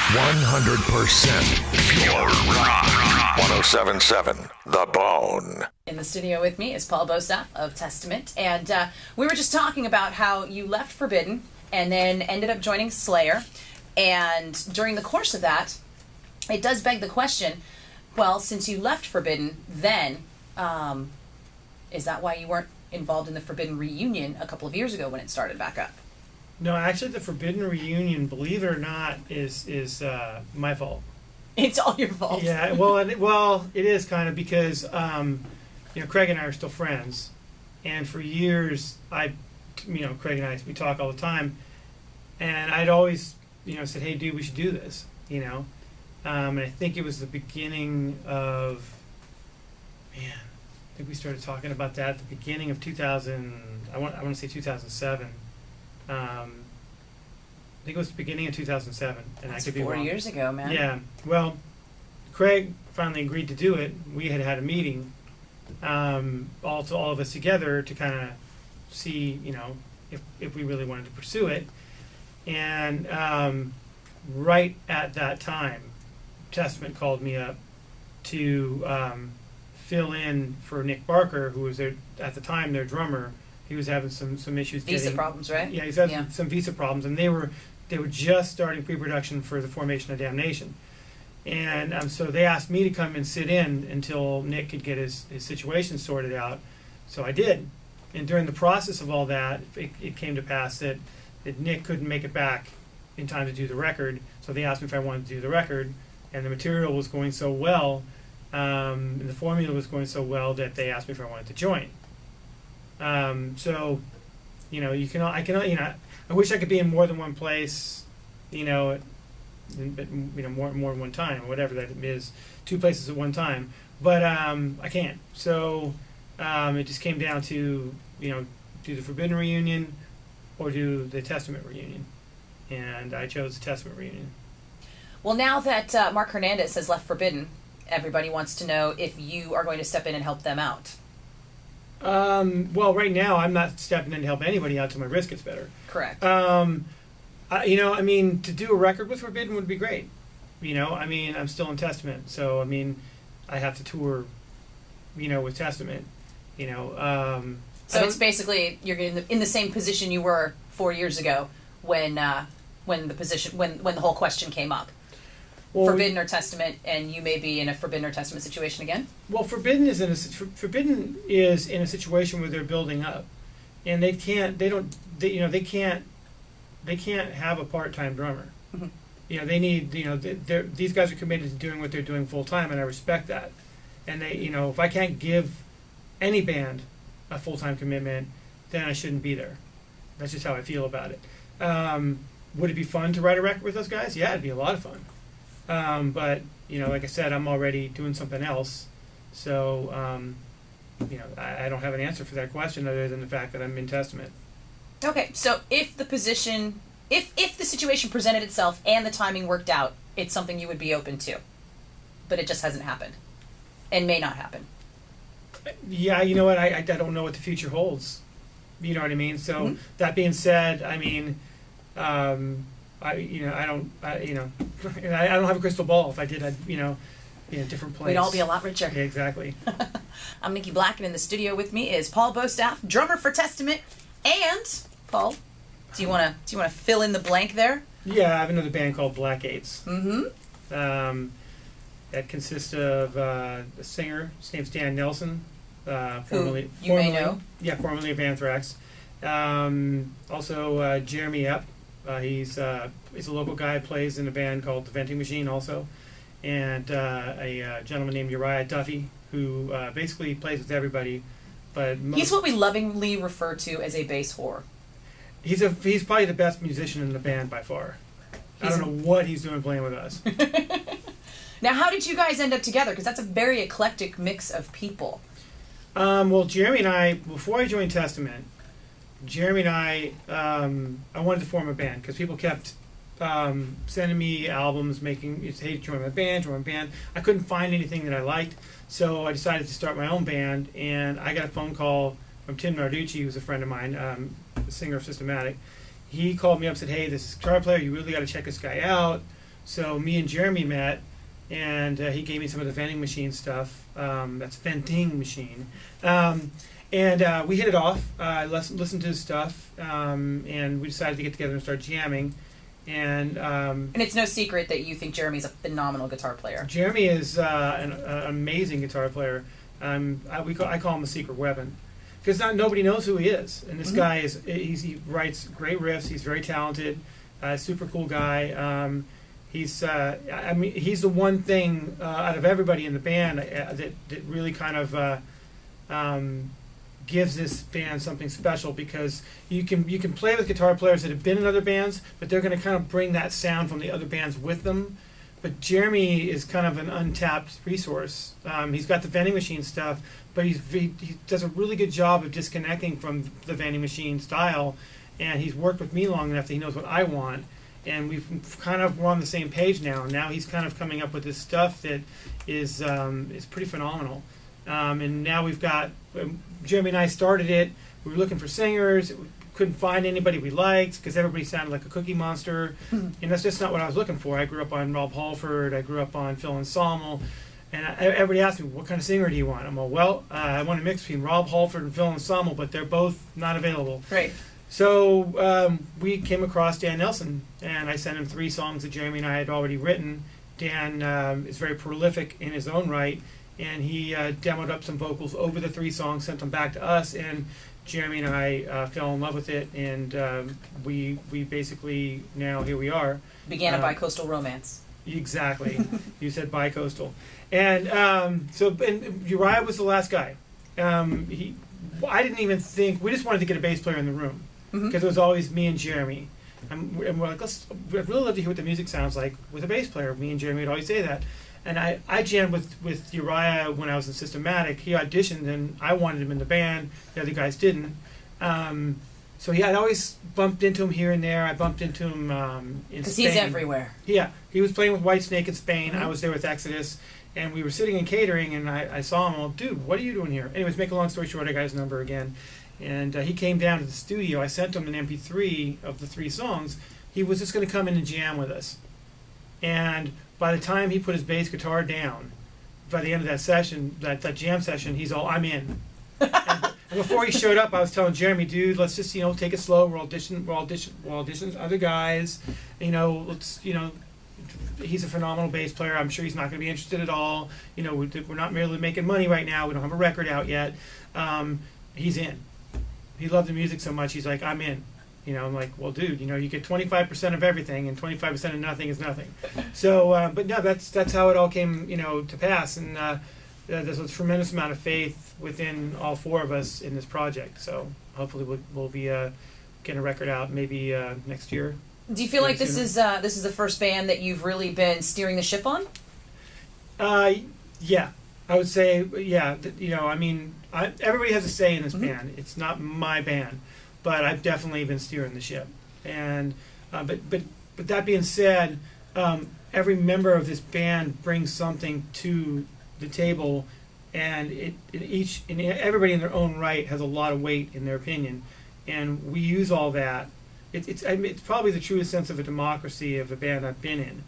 100% pure rock. 1077 The Bone. In the studio with me is Paul Bostaph of Testament, and we were just talking about how you left Forbidden and then ended up joining Slayer, and during the course of that, it does beg the question, well, since you left Forbidden then, is that why you weren't involved in the Forbidden reunion a couple of years ago when it started back up? No, actually, the Forbidden reunion, believe it or not, is my fault. It's all your fault. Yeah, well, it is kind of because Craig and I are still friends, and for years, Craig and I, we talk all the time, and I'd always said, hey, dude, we should do this, and I think it was the beginning of, I think we started talking about that at the beginning of 2000. I want to say 2007. I think it was the beginning of 2007, and That's I could be 4 wrong. years ago, man. Yeah. Well, Craig finally agreed to do it. We had a meeting, all of us together to kind of see, if we really wanted to pursue it. And right at that time, Testament called me up to fill in for Nick Barker, who was at the time their drummer. He was having some issues. Visa problems, right? Yeah, he's having some visa problems, and they were just starting pre-production for the formation of Damnation, and so they asked me to come and sit in until Nick could get his situation sorted out. So I did, and during the process of all that, it came to pass that Nick couldn't make it back in time to do the record. So they asked me if I wanted to do the record, and the material was going so well, and the formula was going so well that they asked me if I wanted to join. So, I wish I could be in more than one place, more than one time, or whatever that is, two places at one time. But I can't. So it just came down to, do the Forbidden reunion or do the Testament reunion, and I chose the Testament reunion. Well, now that Mark Hernandez has left Forbidden, everybody wants to know if you are going to step in and help them out. Well, right now I'm not stepping in to help anybody out till my wrist gets better. Correct. To do a record with Forbidden would be great. I'm still in Testament, so I have to tour, with Testament. So it's basically you're in the same position you were 4 years ago when the whole question came up. Well, Forbidden or Testament, and you may be in a Forbidden or Testament situation again? Well, Forbidden is in a situation where they're building up, and they can't have a part-time drummer. Mm-hmm. They need, these guys are committed to doing what they're doing full-time, and I respect that. And they, if I can't give any band a full-time commitment, then I shouldn't be there. That's just how I feel about it. Would it be fun to write a record with those guys? Yeah, it'd be a lot of fun. But, like I said, I'm already doing something else. So, I don't have an answer for that question other than the fact that I'm in Testament. Okay, so if the situation presented itself and the timing worked out, it's something you would be open to. But it just hasn't happened. And may not happen. Yeah, you know what? I don't know what the future holds. You know what I mean? So, That being said, I don't have a crystal ball. If I did, I'd, be in a different place. We'd all be a lot richer. Yeah, exactly. I'm Nikki Blakk, and in the studio with me is Paul Bostaph, drummer for Testament. And Paul, do you want to fill in the blank there? Yeah, I have another band called Black Eights. Mm-hmm. That consists of a singer. His name's Dan Nelson. Who you may know. Yeah, formerly of Anthrax. Also, Jeremy Epp. He's a local guy, plays in a band called The Venting Machine also. And a gentleman named Uriah Duffy, who basically plays with everybody. But he's what we lovingly refer to as a bass whore. He's probably the best musician in the band by far. I don't know what he's doing playing with us. Now, how did you guys end up together? Because that's a very eclectic mix of people. Well, Jeremy and I, before I joined Testament, Jeremy and I wanted to form a band because people kept sending me albums, hey, join my band. I couldn't find anything that I liked, so I decided to start my own band, and I got a phone call from Tim Narducci, who's a friend of mine, the singer of Systematic. He called me up and said, hey, this is a guitar player, you really got to check this guy out. So me and Jeremy met, and he gave me some of the vending machine stuff. That's vending machine. And we hit it off. I listened to his stuff, and we decided to get together and start jamming. And it's no secret that you think Jeremy's a phenomenal guitar player. Jeremy is an amazing guitar player. I call him a secret weapon, because nobody knows who he is. And this guy he writes great riffs. He's very talented, super cool guy. He's the one thing out of everybody in the band that really kind of gives this band something special, because you can play with guitar players that have been in other bands, but they're going to kind of bring that sound from the other bands with them. But Jeremy is kind of an untapped resource. He's got the vending machine stuff, but he does a really good job of disconnecting from the vending machine style, and he's worked with me long enough that he knows what I want, and we're on the same page now. Now he's kind of coming up with this stuff that is pretty phenomenal. And now we've got, Jeremy and I started it. We were looking for singers. We couldn't find anybody we liked, because everybody sounded like a Cookie Monster. And that's just not what I was looking for. I grew up on Rob Halford. I grew up on Phil Anselmo. And everybody asked me, what kind of singer do you want? I'm like, well, I want a mix between Rob Halford and Phil Anselmo, but they're both not available. Right. So we came across Dan Nelson, and I sent him 3 songs that Jeremy and I had already written. Dan is very prolific in his own right, and he demoed up some vocals over the 3 songs, sent them back to us, and Jeremy and I fell in love with it, and we basically, now here we are. Began a bi-coastal romance. Exactly. You said bi-coastal. And and Uriah was the last guy. I didn't even think, we just wanted to get a bass player in the room, because it was always me and Jeremy. And we're like, I'd really love to hear what the music sounds like with a bass player. Me and Jeremy would always say that. And I jammed with Uriah when I was in Systematic. He auditioned, and I wanted him in the band. The other guys didn't. So I'd always bumped into him here and there. I bumped into him in Spain. Because he's everywhere. Yeah. He was playing with Whitesnake in Spain. I was there with Exodus. And we were sitting in catering, and I saw him. Well, dude, what are you doing here? Anyways, make a long story short, I got his number again. And he came down to the studio. I sent him an MP3 of the 3 songs. He was just going to come in and jam with us. And by the time he put his bass guitar down, by the end of that session, that jam session, he's all, I'm in. And before he showed up, I was telling Jeremy, dude, let's just, take it slow. We're auditioning other guys. He's a phenomenal bass player. I'm sure he's not going to be interested at all. We're not merely making money right now. We don't have a record out yet. He's in. He loved the music so much. He's like, I'm in. I'm like, well, dude, you get 25% of everything, and 25% of nothing is nothing. So, but no, that's how it all came, to pass. And there's a tremendous amount of faith within all 4 of us in this project. So hopefully we'll be getting a record out maybe next year. Do you feel like this is the first band that you've really been steering the ship on? Yeah, I would say, yeah. Everybody has a say in this band. It's not my band, but I've definitely been steering the ship. And but that being said, every member of this band brings something to the table, and everybody in their own right has a lot of weight in their opinion, and we use all that. It's probably the truest sense of a democracy of a band I've been in,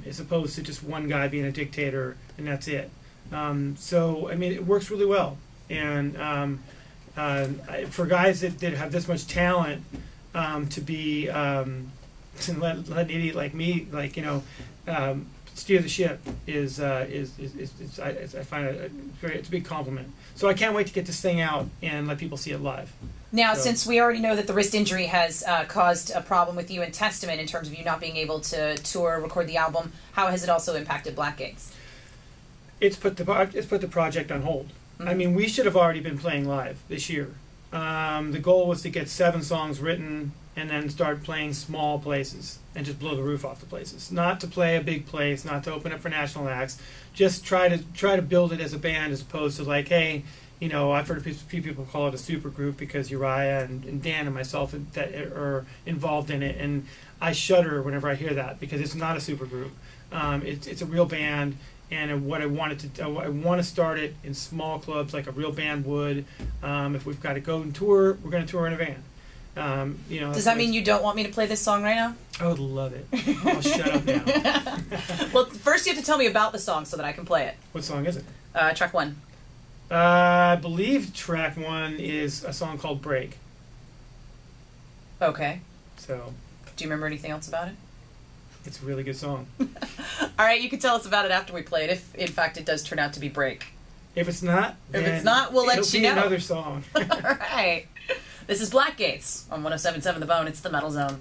as opposed to just one guy being a dictator and that's it. So it works really well, and for guys that have this much talent, to be to let an idiot like me steer the ship is I find it's a big compliment. So I can't wait to get this thing out and let people see it live. Now, since we already know that the wrist injury has caused a problem with you in Testament in terms of you not being able to tour, record the album, how has it also impacted Black Gigs? It's put the project on hold. We should have already been playing live this year. The goal was to get 7 songs written and then start playing small places and just blow the roof off the places. Not to play a big place, not to open up for national acts. Just try to build it as a band, as opposed to like, hey, I've heard a few people call it a super group because Uriah and Dan and myself that are involved in it, and I shudder whenever I hear that, because it's not a super group. It's a real band. And what I want to start it in small clubs like a real band would. If we've got to go and tour, we're going to tour in a van. Does that mean you don't want me to play this song right now? I would love it. Oh, shut up now. Well, first you have to tell me about the song so that I can play it. What song is it? Track 1. I believe track 1 is a song called Break. Okay. So. Do you remember anything else about it? It's a really good song. All right, you can tell us about it after we play it, if in fact it does turn out to be Break. If it's not, we'll let you know. It'll be another song. All right. This is Blackgates on 107.7 The Bone. It's the Metal Zone.